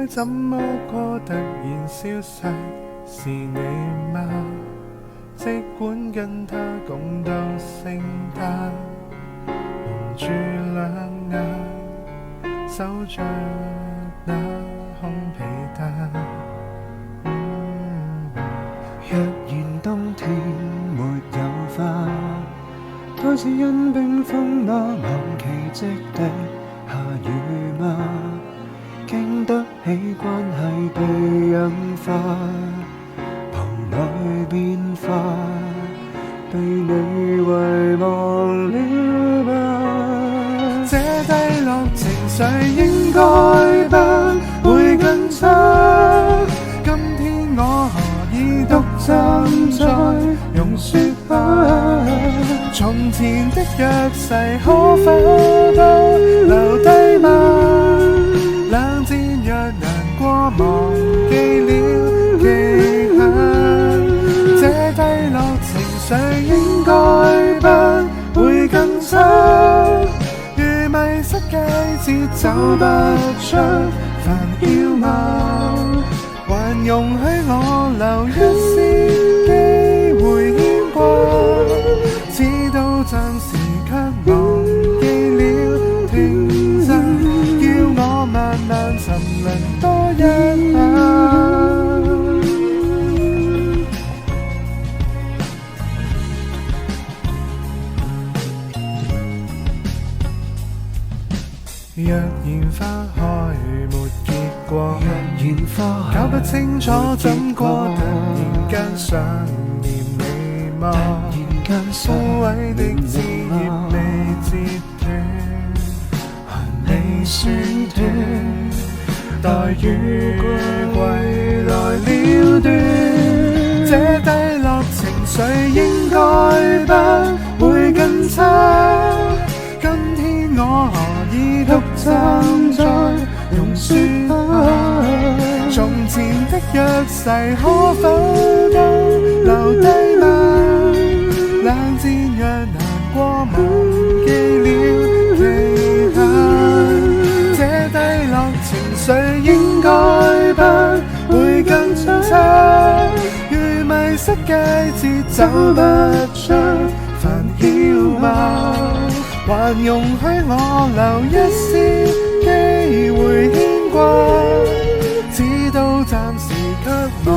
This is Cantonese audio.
該怎麼過突然消失，是你嗎？即管跟他共度聖誕，蒙住兩眼，守着那空被單。若然冬天沒有花，該是因冰封那忘奇蹟的下雨嗎？經得起關係被氧化，棚內變化，被你遺忘了吧？這低落情緒應該不會更差，今天我何以獨站在榕樹下？從前的約誓可否都留低嗎？冷戰若難過，忘記了期限，這低落情緒應該不會更差。如迷失季節走不出煩囂嗎？還容許我留一絲機會牽掛，直到暫時卻忘記了停陣，叫我慢慢沉淪多一下。若然花開沒結果，搞不清楚怎過，突然間想念你嗎？枯萎的枝葉未折斷，寒你酸斷，待雨季來了斷，這低落情緒應該不會更差。今天我何以獨站在榕樹下？從前的約誓可否都留低嗎？冷戰若難過，忘記了期限，這低落情緒應該不會更差。如迷失季節走不出煩囂嗎？還容許我留一絲機會牽掛，直到暫時卻忘